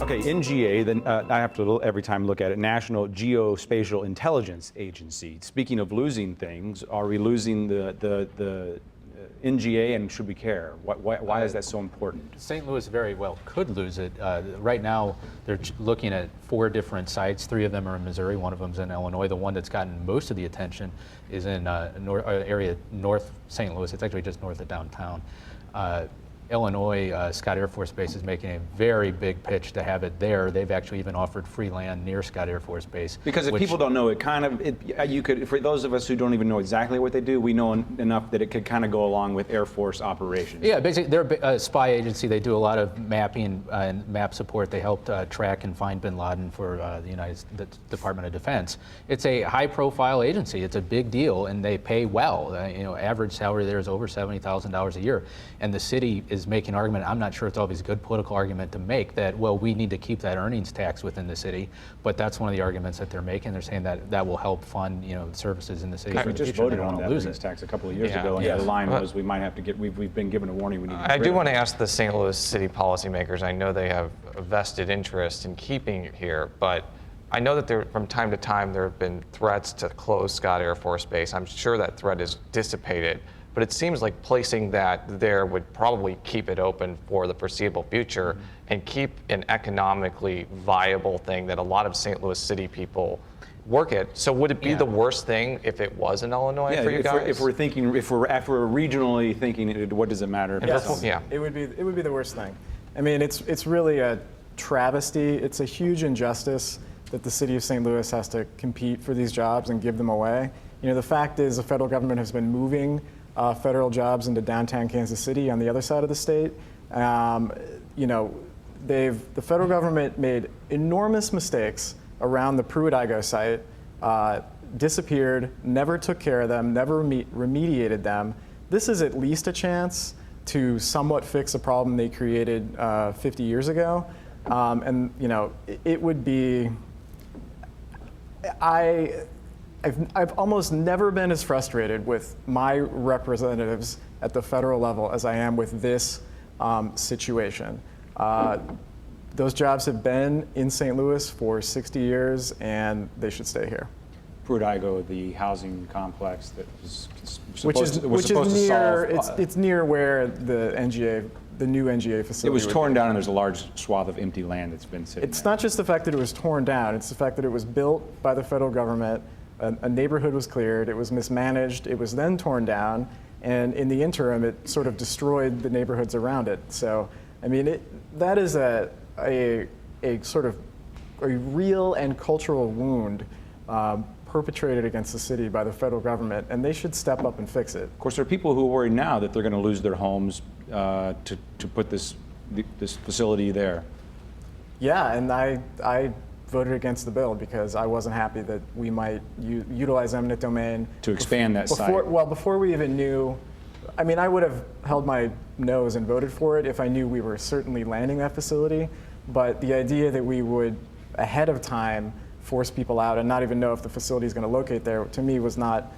Okay, NGA, then I have to every time look at it, National Geospatial Intelligence Agency. Speaking of losing things, are we losing the NGA, and should we care? Why is that so important? St. Louis very well could lose it. Right now, they're looking at 4 different sites. 3 of them are in Missouri, one of them is in Illinois. The one that's gotten most of the attention is in area north St. Louis. It's actually just north of downtown. Illinois, Scott Air Force Base is making a very big pitch to have it there. They've actually even offered free land near Scott Air Force Base. Because if people don't know, you could, for those of us who don't even know exactly what they do, we know enough that it could kind of go along with Air Force operations. Yeah, basically they're a spy agency. They do a lot of mapping and map support. They helped track and find bin Laden for the Department of Defense. It's a high-profile agency. It's a big deal, and they pay well. Average salary there is over $70,000 a year, and the city is making an argument. I'm not sure it's always a good political argument to make that, well, we need to keep that earnings tax within the city, but that's one of the arguments that they're making. They're saying that that will help fund services in the city. We just voted on that earnings tax a couple of years ago, and the line was we might have to get, we've been given a warning. We need to I do want to ask the St. Louis city policymakers, I know they have a vested interest in keeping it here, but I know that from time to time there have been threats to close Scott Air Force Base. I'm sure that threat is dissipated. But it seems like placing that there would probably keep it open for the foreseeable future and keep an economically viable thing that a lot of St. Louis City people work at. So would it be the worst thing if it was in Illinois for you guys? If we're regionally thinking, what does it matter? Yes, it would be the worst thing. I mean, it's really a travesty. It's a huge injustice that the city of St. Louis has to compete for these jobs and give them away. The fact is the federal government has been moving federal jobs into downtown Kansas City on the other side of the state. The federal government made enormous mistakes around the Pruitt-Igoe site, disappeared, never took care of them, never remediated them. This is at least a chance to somewhat fix a problem they created 50 years ago. It would be, I've almost never been as frustrated with my representatives at the federal level as I am with this situation. Those jobs have been in St. Louis for 60 years, and they should stay here. Pruitt-Igoe, the housing complex that was supposed it's near where the new NGA facility. It was torn down, and there's a large swath of empty land that's been sitting. It's not just the fact that it was torn down; it's the fact that it was built by the federal government. A neighborhood was cleared, it was mismanaged, it was then torn down, and in the interim, it sort of destroyed the neighborhoods around it. So, I mean, that is a sort of a real and cultural wound perpetrated against the city by the federal government, and they should step up and fix it. Of course, there are people who worry now that they're going to lose their homes to put this facility there. Yeah, and I voted against the bill because I wasn't happy that we might utilize eminent domain to expand that site. Well, before we even knew, I mean, I would have held my nose and voted for it if I knew we were certainly landing that facility. But the idea that we would, ahead of time, force people out and not even know if the facility is going to locate there, to me was not,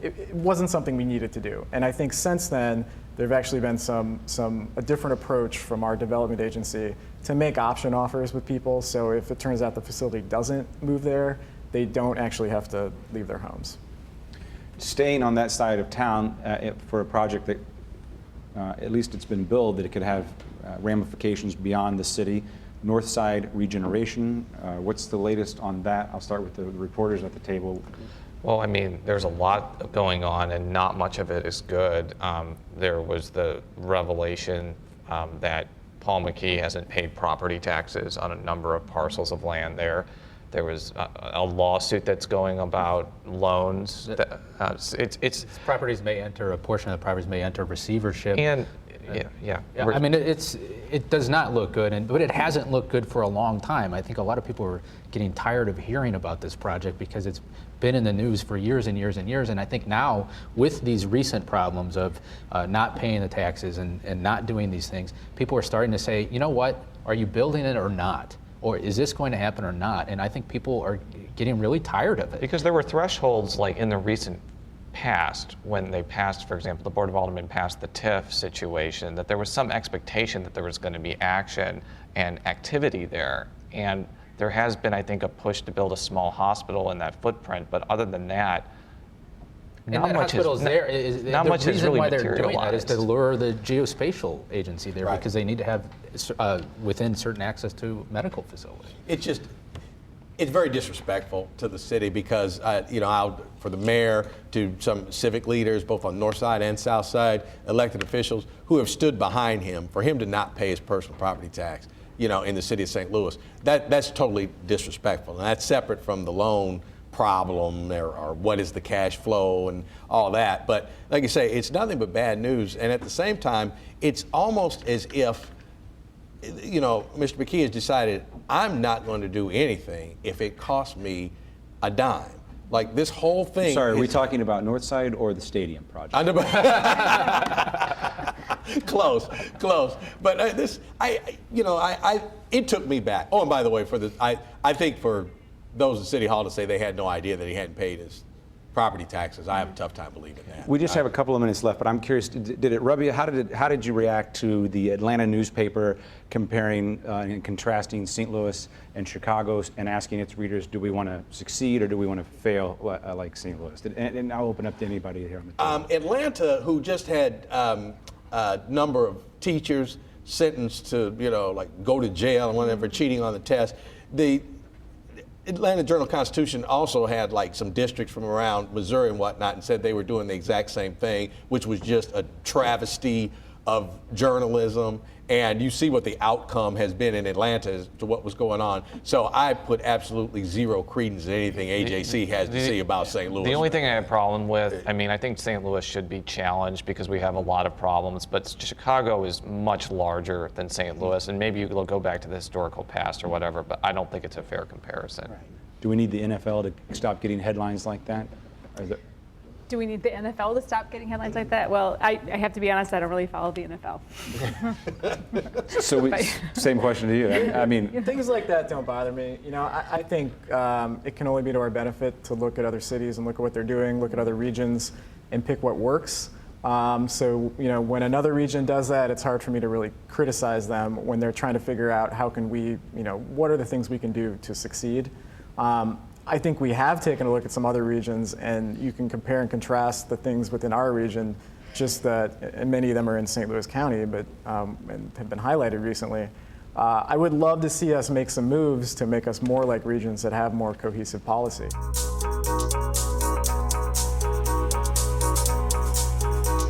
it wasn't something we needed to do. And I think since then, there have actually been a different approach from our development agency to make option offers with people. So if it turns out the facility doesn't move there, they don't actually have to leave their homes. Staying on that side of town for a project that, at least it's been billed, that it could have ramifications beyond the city. North Side regeneration, what's the latest on that? I'll start with the reporters at the table. Well, I mean, there's a lot going on, and not much of it is good. There was the revelation that Paul McKee hasn't paid property taxes on a number of parcels of land there. There was a lawsuit that's going about loans. It's properties may enter, a portion of the properties may enter receivership. And I mean, it does not look good, but it hasn't looked good for a long time. I think a lot of people are getting tired of hearing about this project because it's been in the news for years and years and years. And I think now, with these recent problems of not paying the taxes and not doing these things, people are starting to say, you know what, are you building it or not? Or is this going to happen or not? And I think people are getting really tired of it. Because there were thresholds, like in the recent past, when they passed, for example, the Board of Aldermen passed the TIF situation, that there was some expectation that there was going to be action and activity there. And there has been, I think, a push to build a small hospital in that footprint, but other than that, And not that much hospital is has, there. Is, not the much has reason really why they're doing that is to materialized. lure the geospatial agency there Right. because they need to have within certain access to medical facilities. It's very disrespectful to the city because, for the mayor, to some civic leaders, both on north side and south side, elected officials who have stood behind him, for him to not pay his personal property tax, in the city of St. Louis, that's totally disrespectful. And that's separate from the loan problem or what is the cash flow and all that. But like I say, it's nothing but bad news. And at the same time, it's almost as if Mr. McKee has decided, I'm not going to do anything if it costs me a dime. Like this whole thing. Sorry, are we talking about Northside or the stadium project? Close. But it took me back. Oh, and by the way, I think for those at City Hall to say they had no idea that he hadn't paid his property taxes, I have a tough time believing that. We just have a couple of minutes left, but I'm curious, did it rub you? How did you react to the Atlanta newspaper comparing and contrasting St. Louis and Chicago and asking its readers, do we want to succeed or do we want to fail like St. Louis? And I'll open up to anybody here on the table. Atlanta, who just had a number of teachers sentenced to, go to jail and whatever, cheating on the test, the Atlanta Journal-Constitution also had some districts from around Missouri and whatnot and said they were doing the exact same thing, which was just a travesty of journalism. And you see what the outcome has been in Atlanta as to what was going on. So I put absolutely zero credence in anything AJC has to say about St. Louis. The only thing I have a problem with, I think St. Louis should be challenged because we have a lot of problems, but Chicago is much larger than St. Louis, and maybe you'll go back to the historical past or whatever, but I don't think it's a fair comparison. Do we need the NFL to stop getting headlines like that? Do we need the NFL to stop getting headlines like that? Well, I have to be honest, I don't really follow the NFL. So same question to you. I mean, Things like that don't bother me. I think it can only be to our benefit to look at other cities and look at what they're doing, look at other regions, and pick what works. When another region does that, it's hard for me to really criticize them when they're trying to figure out how can we, what are the things we can do to succeed. I think we have taken a look at some other regions, and you can compare and contrast the things within our region, just that, and many of them are in St. Louis County, but and have been highlighted recently. I would love to see us make some moves to make us more like regions that have more cohesive policy.